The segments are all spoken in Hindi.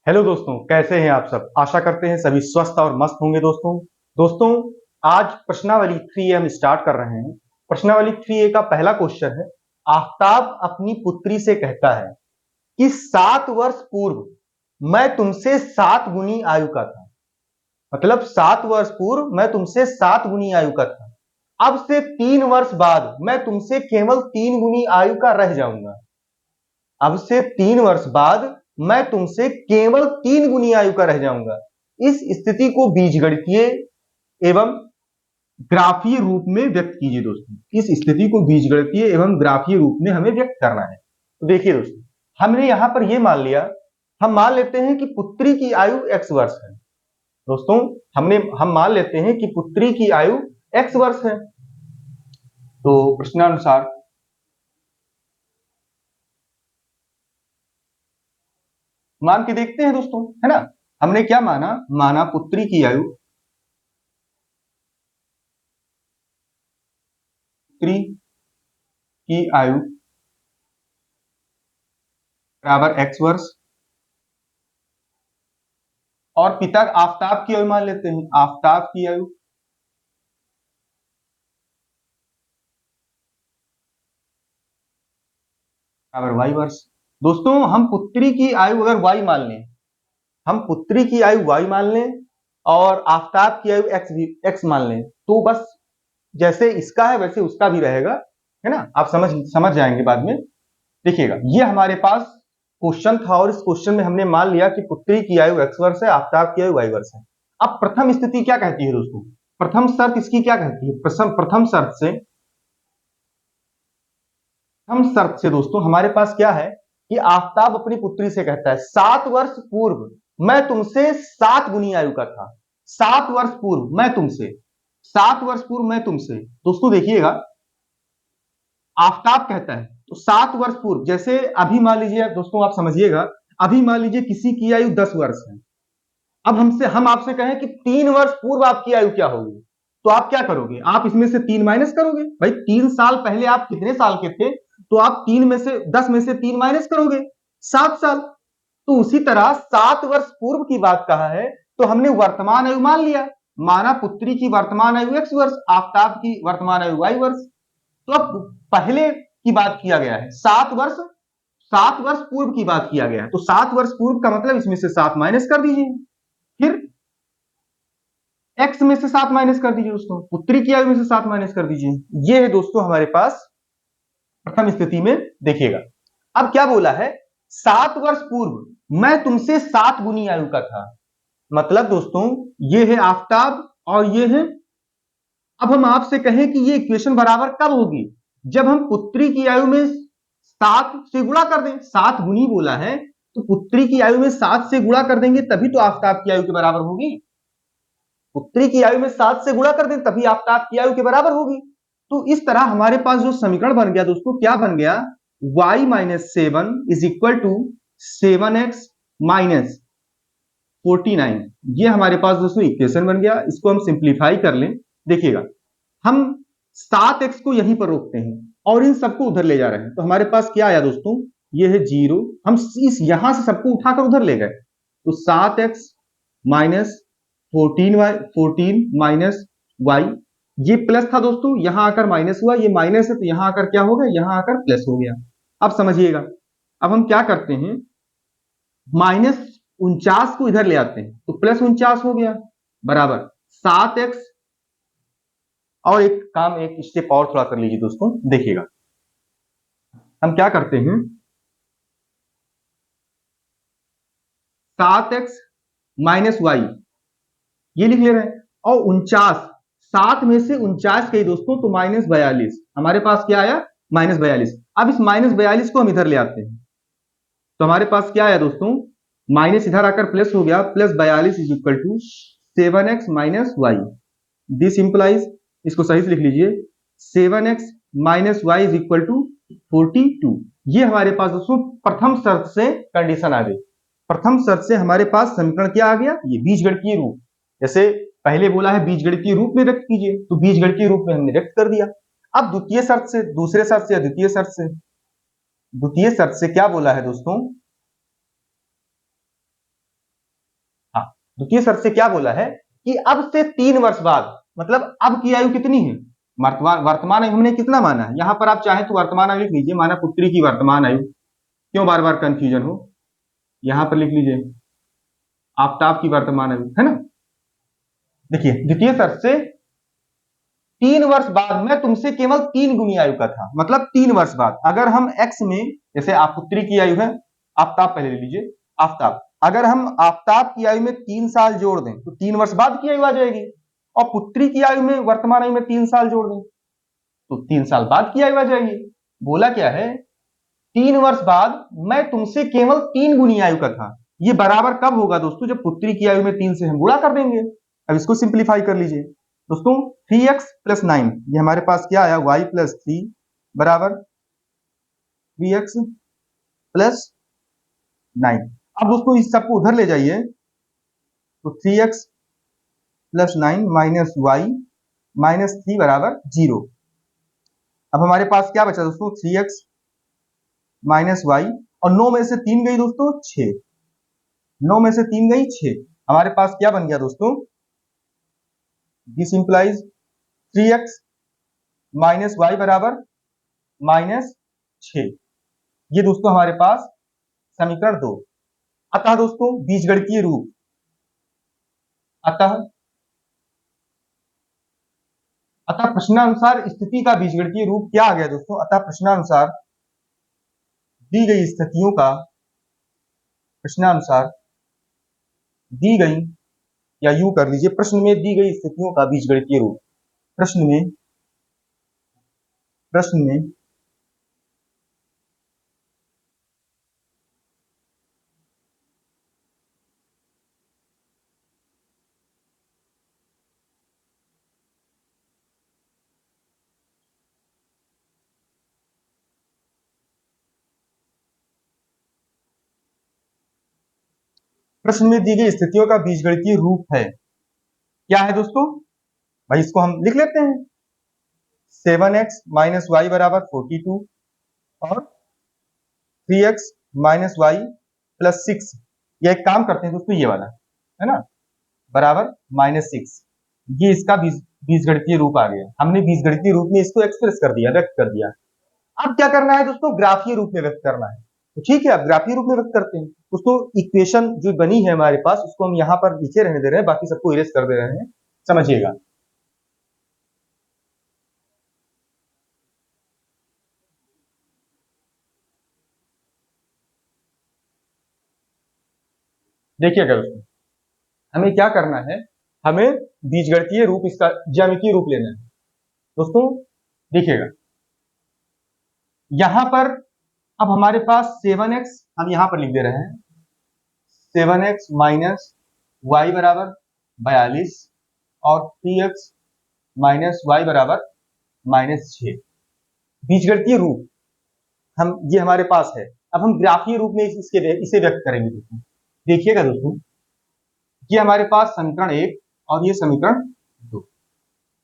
हेलो दोस्तों, कैसे हैं आप सब। आशा करते हैं सभी स्वस्थ और मस्त होंगे। दोस्तों आज प्रश्नावली 3A हम स्टार्ट कर रहे हैं। प्रश्नावली 3A का पहला क्वेश्चन है, आफ्ताब अपनी पुत्री से कहता है कि 7 वर्ष पूर्व मैं तुमसे 7 गुनी आयु का था। मतलब 7 वर्ष पूर्व मैं तुमसे 7 गुनी आयु का था। अब से 3 वर्ष बाद मैं तुमसे केवल 3 गुनी आयु का रह जाऊंगा। अब से 3 वर्ष बाद मैं तुमसे केवल 3 गुनी आयु का रह जाऊंगा। इस स्थिति को बीजगणितीय एवं ग्राफीय रूप में व्यक्त कीजिए दोस्तों। इस स्थिति को बीजगणितीय एवं ग्राफीय रूप में हमें व्यक्त करना है। तो देखिए दोस्तों, हमने यहां पर यह मान लिया, हम मान लेते हैं कि पुत्री की आयु x वर्ष है। दोस्तों हम मान लेते हैं कि पुत्री की आयु x वर्ष है। तो प्रश्नानुसार मान के देखते हैं दोस्तों, है ना। हमने क्या माना पुत्री की आयु बराबर x वर्ष और पिता आफ्ताब की आयु मान लेते हैं, आफ्ताब की आयु बराबर y वर्ष। दोस्तों हम पुत्री की आयु अगर y मान लें, हम पुत्री की आयु y मान लें और आफ्ताब की आयु x मान लें, तो बस जैसे इसका है वैसे उसका भी रहेगा, है ना। आप समझ जाएंगे बाद में। देखिएगा, ये हमारे पास क्वेश्चन था और इस क्वेश्चन में हमने मान लिया कि पुत्री की आयु x वर्ष है, आफ्ताब की आयु y वर्ष है। अब प्रथम स्थिति क्या कहती है दोस्तों, प्रथम शर्त इसकी क्या कहती है, प्रथम शर्त से दोस्तों हमारे पास क्या है कि आफ्ताब अपनी पुत्री से कहता है 7 वर्ष पूर्व मैं तुमसे 7 गुनी आयु का था। 7 वर्ष पूर्व मैं तुमसे, 7 वर्ष पूर्व मैं तुमसे। दोस्तों देखिएगा, आफ्ताब कहता है तो 7 वर्ष पूर्व, जैसे अभी मान लीजिए दोस्तों, आप समझिएगा, अभी मान लीजिए किसी की आयु 10 वर्ष है। अब हम आपसे कहें कि 3 वर्ष पूर्व आपकी आयु क्या होगी, तो आप क्या करोगे, आप इसमें से 3 माइनस करोगे। भाई 3 साल पहले आप कितने साल के थे, तो आप 10 में से 3 माइनस करोगे, 7 साल। तो उसी तरह 7 वर्ष पूर्व की बात कहा है तो हमने वर्तमान आयु मान लिया, माना पुत्री की वर्तमान आयु x वर्ष, आफ्ताब की वर्तमान आयु y वर्ष। तो अब पहले की बात किया गया है, 7 वर्ष पूर्व की बात किया गया है, तो 7 वर्ष पूर्व का मतलब इसमें से 7 माइनस कर दीजिए, फिर x में से 7 माइनस कर दीजिए दोस्तों, पुत्री की आयु में से 7 माइनस कर दीजिए। ये है दोस्तों हमारे पास प्रथम स्थिति में। देखिएगा अब क्या बोला है, 7 वर्ष पूर्व मैं तुमसे 7 गुनी आयु का था। मतलब दोस्तों ये है आफ्ताब और ये है, अब हम आपसे कहें कि ये इक्वेशन बराबर कब होगी, जब हम पुत्री की आयु में 7 से गुणा कर दें। 7 गुनी बोला है तो पुत्री की आयु में 7 से गुणा कर देंगे तभी तो आफ्ताब की आयु के बराबर होगी। पुत्री की आयु में 7 से गुणा कर दें तभी आफ्ताब की आयु के बराबर होगी। तो इस तरह हमारे पास जो समीकरण बन गया दोस्तों, क्या बन गया, y minus 7 is equal to 7x minus 49। ये हमारे पास दोस्तों इक्वेशन बन गया। इसको हम सिंप्लीफाई कर लें, देखिएगा हम 7x को यहीं पर रोकते हैं और इन सबको उधर ले जा रहे हैं, तो हमारे पास क्या आया दोस्तों, ये है 0। हम इस यहां से सबको उठाकर उधर ले गए, तो 7x माइनस 14 माइनस y, ये प्लस था दोस्तों, यहां आकर माइनस हुआ, ये माइनस है तो यहां आकर क्या हो गया, यहां आकर प्लस हो गया। अब समझिएगा, अब हम क्या करते हैं, -49 को इधर ले आते हैं तो +49 हो गया बराबर 7x। और एक काम, एक स्टेप और थोड़ा कर लीजिए दोस्तों, देखिएगा हम क्या करते हैं, 7x माइनस वाई ये लिख ले रहे हैं, और 49, 7 में से 49 गई दोस्तों तो -42, हमारे पास क्या आया, -42। अब इस -42 को हम इधर ले आते हैं तो हमारे पास क्या आया दोस्तों, माइनस इधर आकर प्लस हो गया, +42 is equal to 7x minus Y. This implies, इसको सही से लिख लीजिए, 7x minus Y is equal to 42। ये हमारे पास दोस्तों प्रथम शर्त से कंडीशन आ गई। प्रथम शर्त से हमारे पास समीकरण क्या आ गया, ये बीजगणितीय रूप, जैसे पहले बोला है बीजगणितीय रूप में व्यक्त कीजिए, तो बीजगणितीय रूप में हमने व्यक्त कर दिया। अब द्वितीय शर्त से, दूसरे शर्त से या द्वितीय शर्त से, द्वितीय शर्त से क्या बोला है दोस्तों, द्वितीय शर्त से क्या बोला है कि अब से 3 वर्ष बाद, मतलब अब की आयु कितनी है, वर्तमान आयु हमने कितना माना है, यहां पर आप चाहें तो वर्तमान आयु लिख लीजिए, माना पुत्री की वर्तमान आयु, क्यों बार बार कंफ्यूजन हो, यहां पर लिख लीजिए आफ्ताब की वर्तमान आयु, है ना। देखिए द्वितीय शर्त से 3 वर्ष बाद मैं तुमसे केवल 3 गुनी आयु का था, मतलब 3 वर्ष बाद अगर हम एक्स में, जैसे आप पुत्री की आयु है, आफ्ताब पहले ले लीजिए, आफ्ताब, अगर हम आफ्ताब की आयु में 3 साल जोड़ दें तो 3 वर्ष बाद की आयु आ जाएगी, और पुत्री की आयु में, वर्तमान आयु में 3 साल जोड़ दें तो 3 साल बाद की आयु आ जाएगी। बोला क्या है, 3 वर्ष बाद मैं तुमसे केवल 3 गुनी आयु का था। ये बराबर कब होगा दोस्तों, जब पुत्री की आयु में 3 से हम गुणा कर देंगे। अब इसको सिंप्लीफाई कर लीजिए दोस्तों, 3x प्लस 9, ये हमारे पास क्या आया, y प्लस 3 बराबर 3x प्लस 9। अब दोस्तों इस सबको उधर ले जाइए, तो 3x plus 9 minus y minus 3 बराबर 0। अब हमारे पास क्या बचा दोस्तों, 3x माइनस y, और 9 में से 3 गई दोस्तों 6, 9 में से 3 गई 6, हमारे पास क्या बन गया दोस्तों, this implies 3x minus Y बराबर माइनस 6। ये दोस्तों हमारे पास समीकरण 2। अतः दोस्तों बीजगणितीय रूप, अतः प्रश्नानुसार स्थिति का बीजगणितीय रूप क्या आ गया दोस्तों, अतः प्रश्नानुसार दी गई स्थितियों का, प्रश्नानुसार दी गई, या यूं कर लीजिए, प्रश्न में दी गई स्थितियों का बीजगणितीय रूप, प्रश्न में प्रश्न में दी गई स्थितियों का बीजगणितीय रूप है, क्या है दोस्तों, भाई इसको हम लिख लेते हैं, 7x माइनस वाई बराबर 42 और 3x माइनस वाई प्लस 6। ये एक काम करते हैं दोस्तों, ये वाला है ना, बराबर माइनस 6, ये इसका बीजगणितीय रूप आ गया, हमने बीजगणितीय रूप में इसको एक्सप्रेस कर दिया, व्यक्त कर दिया। अब क्या करना है दोस्तों, ग्राफीय रूप में व्यक्त करना है, तो ठीक है, अब ग्राफीय रूप में व्यक्त करते हैं दोस्तों। इक्वेशन जो बनी है हमारे पास, उसको हम यहां पर नीचे रहने दे रहे हैं, बाकी सबको इरेज कर दे रहे हैं, समझिएगा। देखिएगा दोस्तों, हमें क्या करना है, हमें बीजगणितीय रूप, इसका ज्यामितीय रूप लेना है दोस्तों। देखिएगा यहां पर अब हमारे पास 7x हम यहां पर लिख दे रहे हैं, 7x माइनस वाई बराबर 42 और 3x माइनस वाई बराबर माइनस 6, बीजगणितीय रूप हम, ये हमारे पास है। अब हम ग्राफीय रूप में इसे व्यक्त करेंगे दोस्तों। देखिएगा दोस्तों, ये हमारे पास समीकरण 1 और ये समीकरण 2,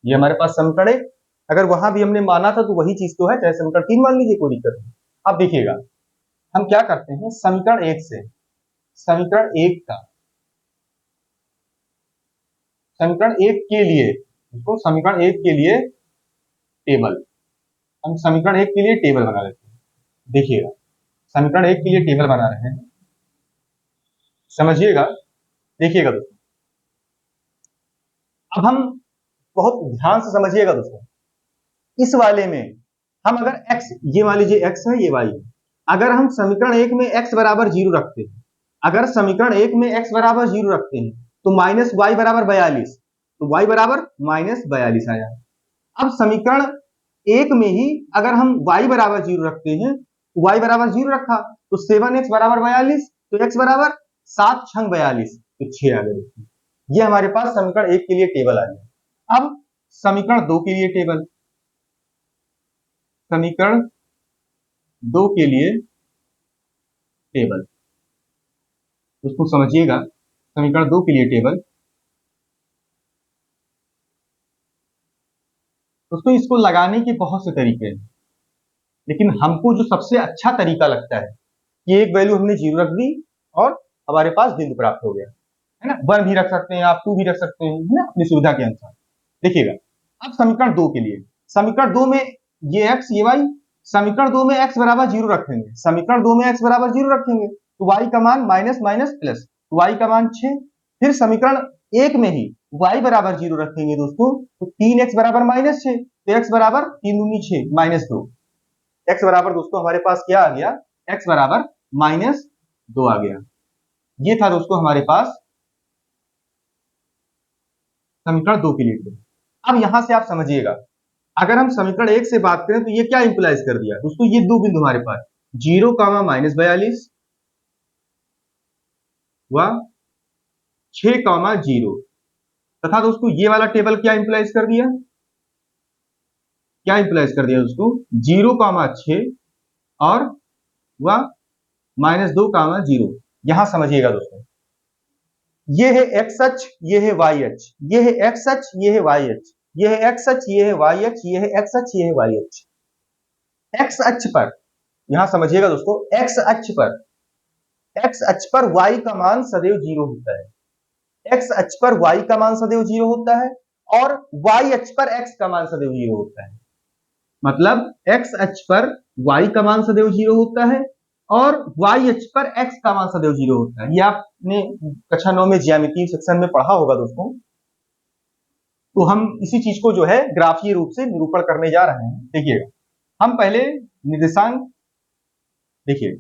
ये हमारे पास समीकरण 1, अगर वहां भी हमने माना था तो वही चीज तो है, चाहे समीकरण 3 मान लीजिए, कोई दिक्कत नहीं। अब देखिएगा हम क्या करते हैं, समीकरण 1 से, समीकरण 1 का, समीकरण 1 के लिए इसको, समीकरण 1 के लिए टेबल, हम समीकरण 1 के लिए टेबल बना लेते हैं। देखिएगा समीकरण 1 के लिए टेबल बना रहे हैं, समझिएगा। देखिएगा दोस्तों, अब हम बहुत ध्यान से समझिएगा दोस्तों, इस वाले में हम अगर x, ये मान लीजिए x है, ये y है, अगर हम समीकरण 1 में x बराबर 0 रखते हैं, अगर समीकरण 1 में x बराबर 0 रखते हैं तो माइनस वाई बराबर 42, तो y बराबर माइनस 42 आया। अब समीकरण 1 में ही अगर हम y बराबर 0 रखते हैं, तो y बराबर 0 रखा तो 7x बराबर 42, तो x बराबर 7 छंग 42, तो 6 आ गए। ये हमारे पास समीकरण 1 के लिए टेबल आ गया। अब समीकरण 2 के लिए टेबल, समीकरण 2 के लिए टेबल उसको समझिएगा, समीकरण 2 के लिए टेबल दोस्तों, इसको लगाने के बहुत से तरीके हैं, लेकिन हमको जो सबसे अच्छा तरीका लगता है कि एक वैल्यू हमने 0 रख दी और हमारे पास बिंदु प्राप्त हो गया, है ना, 1 भी रख सकते हैं आप, 2 भी रख सकते हैं, है ना, अपनी सुविधा के अनुसार। देखिएगा अब समीकरण 2 के लिए, समीकरण 2 में ये x ये y, समीकरण 2 में x बराबर 0 रखेंगे, समीकरण 2 में x बराबर 0 रखेंगे तो y का मान माइनस माइनस प्लस, y का मान 6। फिर समीकरण 1 में ही y बराबर 0 रखेंगे दोस्तों, तो 3x बराबर माइनस 6, तो x बराबर 3 दूनी 6 माइनस 2, x बराबर दोस्तों हमारे पास क्या आ गया, x बराबर माइनस 2 आ गया। ये था दोस्तों हमारे पास समीकरण 2 के लिए। अब यहां से आप समझिएगा, अगर हम समीकरण 1 से बात करें तो ये क्या इंप्लाइज कर दिया दोस्तों, ये दो बिंदु हमारे पास 0 कामा माइनस 42 व 6 कामा 0, तथा दोस्तों ये वाला टेबल क्या इंप्लाइज कर दिया, क्या इंप्लाइज कर दिया दोस्तों, 0 कामा 6 और व माइनस 2 कामा 0। यहां समझिएगा दोस्तों, ये है एक्स अक्ष, ये है वाई अक्ष, ये है एक्स अक्ष, ये है वाई अक्ष, ये है एक्स अक्ष, ये है वाई अक्ष, ये है एक्स अक्ष, ये है वाई अक्ष। एक्स अक्ष पर, यहां समझिएगा दोस्तों, एक्स अक्ष पर y का मान सदैव 0 होता है, एक्स अक्ष पर y का मान सदैव 0 होता है और y अक्ष पर x का मान सदैव 0 होता है। मतलब एक्स अक्ष पर y का मान सदैव 0 होता है और y अक्ष पर x का मान सदैव 0 होता है। ये आपने कक्षा 9 में ज्यामितीय सेक्शन में पढ़ा होगा दोस्तों। तो हम इसी चीज को जो है ग्राफीय रूप से निरूपण करने जा रहे हैं। देखिएगा, हम पहले निर्देशांक देखिए,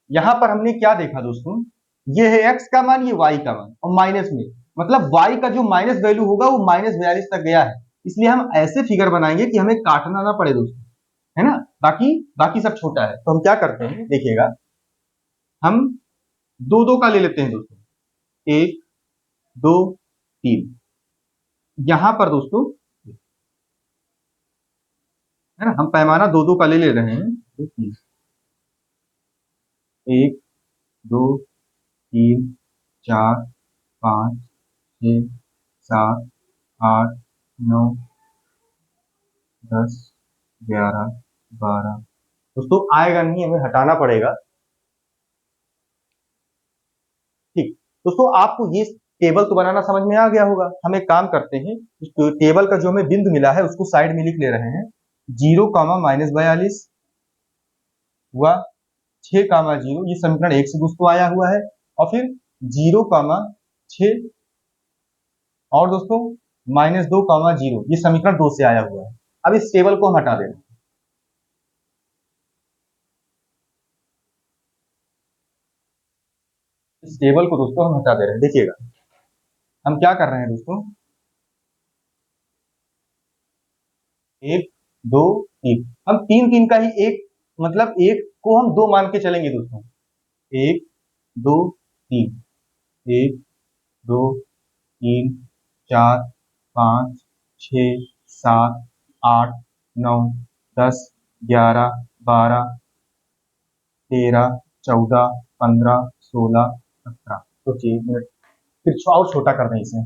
यहां पर हमने क्या देखा दोस्तों, ये है x का मान, ये y का मान, और माइनस में मतलब y का जो माइनस वैल्यू होगा वो माइनस 42 तक गया है, इसलिए हम ऐसे फिगर बनाएंगे कि हमें काटना ना पड़े दोस्तों, है ना, बाकी बाकी सब छोटा है। तो हम क्या करते हैं, देखिएगा, हम दो दो का ले लेते हैं दोस्तों, 1 2 3, यहां पर दोस्तों, है ना, हम पैमाना दो दो का ले ले रहे हैं, 1 2 3 4 5 6 7 8 9 10 11 12 दोस्तों आएगा नहीं, हमें हटाना पड़ेगा। ठीक दोस्तों, आपको ये टेबल तो बनाना समझ में आ गया होगा। हम एक काम करते हैं, इस टेबल का जो हमें बिंदु मिला है उसको साइड में लिख ले रहे हैं, 0 कामा माइनस 42 व 6 कामा 0, ये समीकरण 1 से दोस्तों आया हुआ है, और फिर 0 कामा 6 और दोस्तों माइनस 2 कामा 0, ये समीकरण 2 से आया हुआ है। अब इस टेबल को हम हटा देंगे, इस टेबल को दोस्तों हम हटा दे रहे हैं। देखिएगा, हम क्या कर रहे हैं दोस्तों, 1 2 3, हम 3 3 का ही एक, मतलब एक को हम 2 मान के चलेंगे दोस्तों, 1 2 3, 1 2 3 4 5 6 7 8 9 10 11 12 13 14 15 16 17। तो एक मिनट, फिर और छोटा कर दें इसे।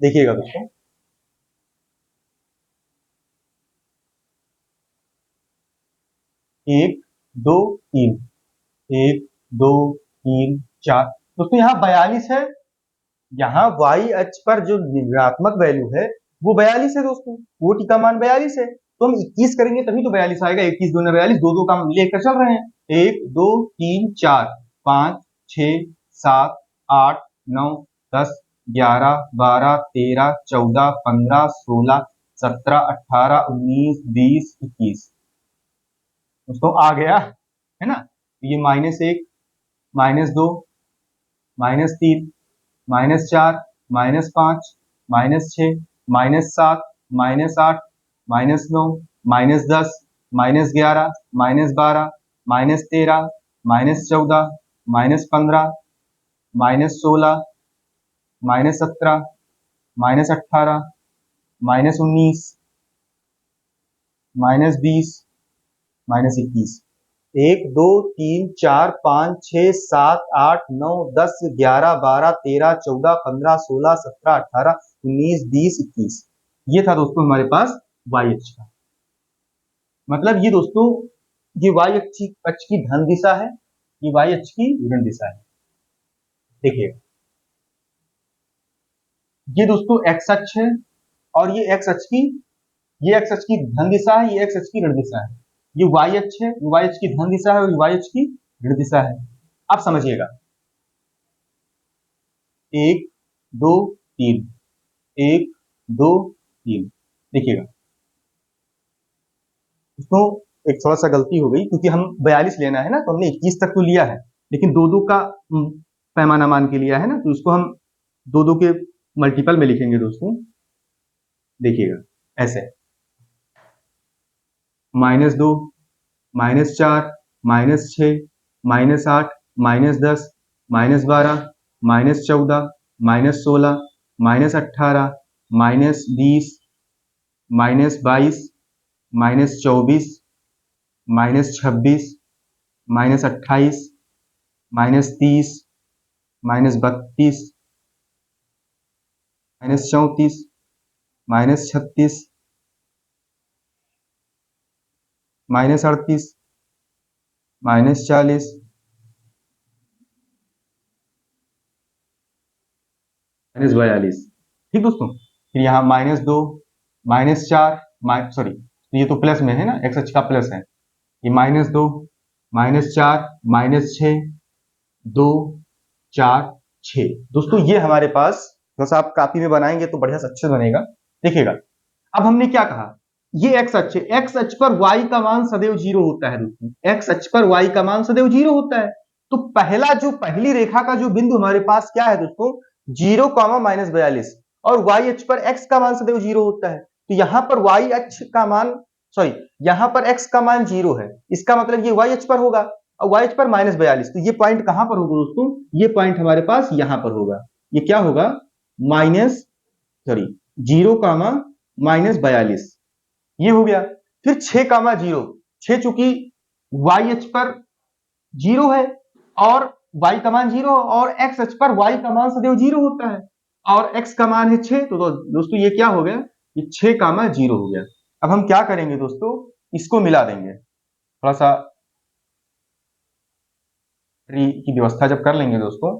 देखिएगा दोस्तों, 1 2 3, 1 2 3 4 दोस्तों, यहाँ 42 है, यहाँ y अक्ष पर जो ऋणात्मक वैल्यू है वो 42 है दोस्तों, वो टी का मान 42 है, तो हम 21 करेंगे तभी तो 42 आएगा, 21 दूनी 42, दो दो का हम लेकर चल रहे हैं, 1 2 3 4 5 6 7 8 9 10 11 12 13 14 15 16 17 18 19 20 21 दोस्तों आ गया, है ना। ये -1 -2 -3 -4 -5 -6 -7 -8 -9 -10 -11 -12 -13 -14 -15 -16 -17 -18 -19 -20 -21, 1 2 3 4 5 6 7 8 9 10 11 12 13 14 15 16 17 18 19 20 21, ये था दोस्तों हमारे पास y अक्ष का। मतलब ये दोस्तों ये y अक्ष की धन दिशा है, ये y अक्ष की ऋण दिशा है। देखिए ये दोस्तों x अक्ष है और ये x अक्ष की धन दिशा है, ये x अक्ष की ऋण दिशा है। ये y अक्ष है, ये y अक्ष की धन दिशा है और y अक्ष की ऋण दिशा है। आप समझिएगा 1 2 3 1 2 3। देखिएगा दोस्तों एक थोड़ा सा गलती हो गई क्योंकि हम 42 लेना है ना, तो हमने 21 तक तो लिया है, लेकिन दो का पैमाना मान के लिया है ना, तो इसको हम दो के मल्टीपल में लिखेंगे दोस्तों। देखिएगा ऐसे -2 -4 -6 -8 -10 -12 -14 -16 -18 -20 -22 -24 -26 -28 -30 -32 -34 -36 -38 -40 -42। ठीक दोस्तों, फिर यहाँ -2 -4 सॉरी ये तो प्लस में है ना, x अक्ष का प्लस है, ये -2 -4 -6 2 4 6। दोस्तों ये हमारे पास थोड़ा सा आप कॉपी में बनाएंगे तो बढ़िया से अच्छे बनेगा। देखिएगा अब हमने क्या कहा, ये x अक्ष है, x अक्ष पर y का मान सदैव 0 होता है दोस्तों, x अक्ष पर y का मान सदैव 0 होता है। तो पहली रेखा का जो बिंदु हमारे पास क्या है दोस्तों, 0 -42 और y अक्ष पर x का मान सदैव 0 होता है। तो यहां पर y अक्ष का मान सॉरी यहां पर x का मान 0 है, इसका मतलब ये y अक्ष पर होगा और y अक्ष पर -42। तो ये पॉइंट कहां पर होगा दोस्तों, ये पॉइंट हमारे पास यहां पर होगा। ये क्या होगा, 0 -42 ये हो गया। फिर 6, 6 चूंकि y अक्ष पर 0 है और y का मान 0 और x अक्ष पर y का मान सदैव 0 होता है और x का मान है 6, तो दोस्तों ये क्या हो गया, ये 6, 0 हो गया। अब हम क्या करेंगे दोस्तों, इसको मिला देंगे, थोड़ा सा की व्यवस्था जब कर लेंगे दोस्तों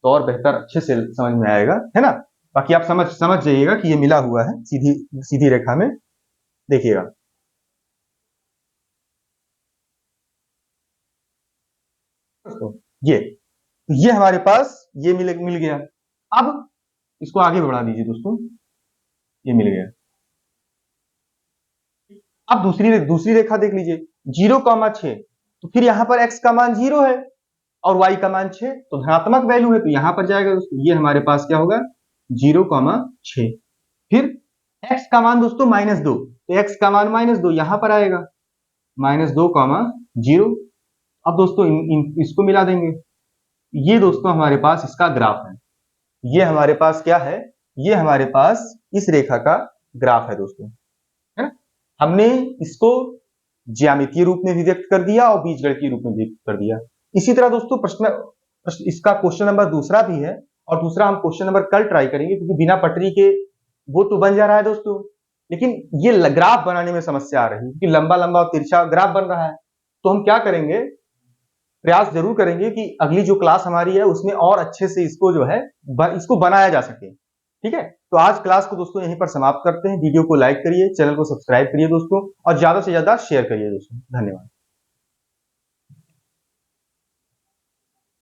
तो और बेहतर अच्छे से समझ में आएगा, है ना। बाकी आप समझ जाइएगा कि ये मिला हुआ है सीधी रेखा में। देखिएगा दोस्तों ये हमारे पास ये मिल गया। अब इसको आगे बढ़ा दीजिए दोस्तों, ये मिल गया। अब दूसरी रेखा देख लीजिए, 0, 6, तो फिर यहां पर x का मान 0 है और y का मान 6, तो धनात्मक वैल्यू है तो यहां पर जाएगा दोस्तों, ये हमारे पास क्या होगा 0, 6। फिर x का मान दोस्तों -2, तो x का मान -2 यहां पर आएगा, -2, 0। अब दोस्तों इसको मिला देंगे। ये दोस्तों हमारे पास इसका ग्राफ है, ये हमारे पास क्या है, ये हमारे पास इस रेखा का ग्राफ है दोस्तों, है ना। हमने इसको ज्यामितीय रूप में भी व्यक्त कर दिया और बीजगणितीय रूप में व्यक्त कर दिया। इसी तरह दोस्तों इसका क्वेश्चन नंबर दूसरा भी है और दूसरा हम क्वेश्चन नंबर कल ट्राई करेंगे, क्योंकि बिना पटरी के वो तो बन जा रहा है दोस्तों, लेकिन ये ग्राफ बनाने में समस्या आ रही है क्योंकि लंबा लंबा और तिरछा ग्राफ बन रहा है। तो हम क्या करेंगे, प्रयास जरूर करेंगे कि अगली जो क्लास हमारी है उसमें और अच्छे से इसको जो है इसको बनाया जा सके। ठीक है, तो आज क्लास को दोस्तों यहीं पर समाप्त करते हैं। वीडियो को लाइक करिए, चैनल को सब्सक्राइब करिए दोस्तों और ज्यादा से ज्यादा शेयर करिए दोस्तों। धन्यवाद।